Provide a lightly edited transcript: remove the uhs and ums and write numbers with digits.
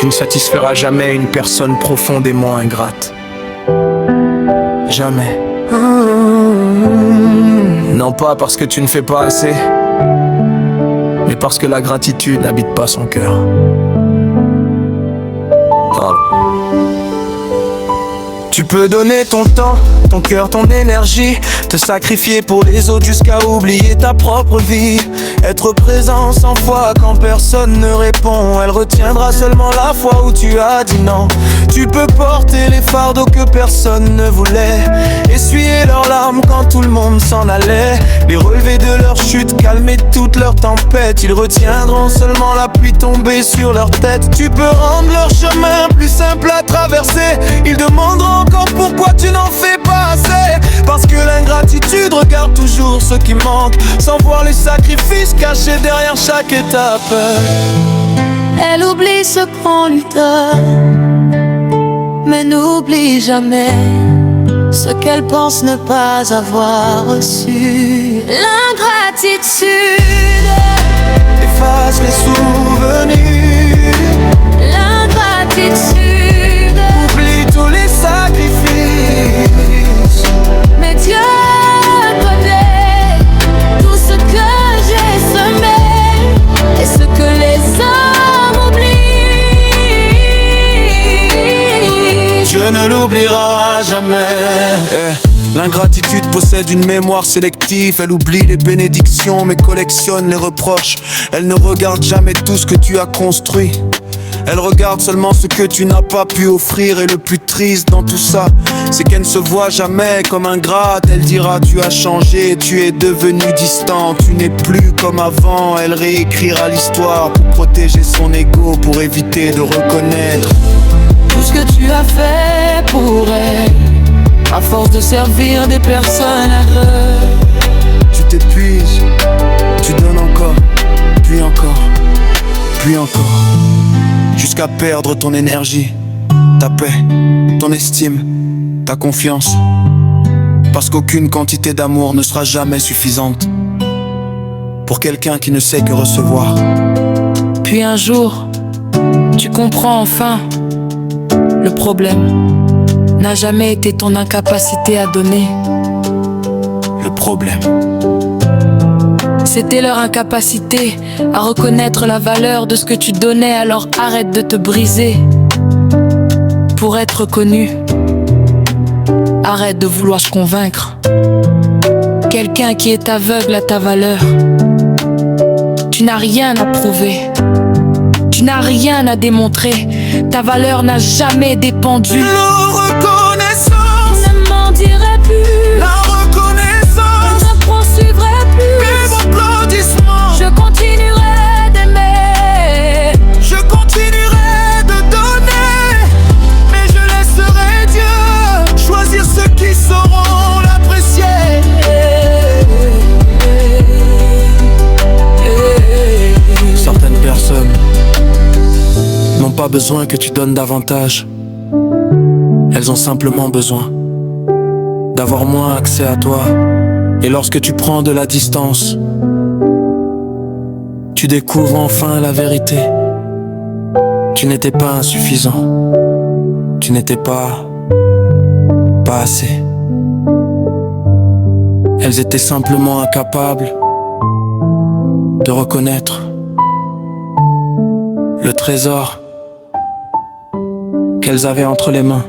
Tu ne satisferas jamais une personne profondément ingrate. Jamais. Non pas parce que tu ne fais pas assez, mais parce que la gratitude n'habite pas son cœur. Tu peux donner ton temps, ton cœur, ton énergie, te sacrifier pour les autres jusqu'à oublier ta propre vie. Être présent 100 fois quand personne ne répond. Elle retiendra seulement la fois où tu as dit non. Tu peux porter les fardeaux que personne ne voulait, essuyer leurs larmes quand tout le monde s'en allait, les relever de leur chute, calmer toutes leurs tempêtes. Ils retiendront seulement la pluie tombée sur leur tête. Tu peux rendre leur chemin plus simple à traverser. Ils demanderont encore pourquoi tu n'en fais pas assez. Parce que l'ingratitude regarde toujours ce qui manque, sans voir les sacrifices cachés derrière chaque étape. Elle oublie ce qu'on lui donne, mais n'oublie jamais ce qu'elle pense ne pas avoir reçu. L'ingratitude efface les souvenirs. L'ingratitude oublie tous les sacrifices. Mais Dieu connaît tout ce que j'ai semé et ce que les hommes oublient. Dieu ne l'oubliera jamais. L'ingratitude possède une mémoire sélective. Elle oublie les bénédictions mais collectionne les reproches. Elle ne regarde jamais tout ce que tu as construit. Elle regarde seulement ce que tu n'as pas pu offrir. Et le plus triste dans tout ça, c'est qu'elle ne se voit jamais comme ingrate. Elle dira tu as changé, tu es devenu distant, tu n'es plus comme avant. Elle réécrira l'histoire pour protéger son ego, pour éviter de reconnaître tout ce que tu as fait pour elle. À force de servir des personnes aveugles, tu t'épuises, tu donnes encore, puis encore, puis encore, jusqu'à perdre ton énergie, ta paix, ton estime, ta confiance. Parce qu'aucune quantité d'amour ne sera jamais suffisante pour quelqu'un qui ne sait que recevoir. Puis un jour, tu comprends enfin, le problème n'a jamais été ton incapacité à donner. Le problème, c'était leur incapacité à reconnaître la valeur de ce que tu donnais. Alors arrête de te briser pour être connu. Arrête de vouloir se convaincre. Quelqu'un qui est aveugle à ta valeur. Tu n'as rien à prouver, tu n'as rien à démontrer. Ta valeur n'a jamais dépendu. La reconnaissance ne m'en dirait plus. La reconnaissance ne poursuivrait plus. Vive applaudissements. Je continuerai d'aimer, je continuerai de donner, mais je laisserai Dieu choisir ceux qui sauront l'apprécier. Certaines personnes n'ont pas besoin que tu donnes davantage. Elles ont simplement besoin d'avoir moins accès à toi. Et lorsque tu prends de la distance, tu découvres enfin la vérité. Tu n'étais pas insuffisant. Tu n'étais pas assez. Elles étaient simplement incapables de reconnaître le trésor qu'elles avaient entre les mains.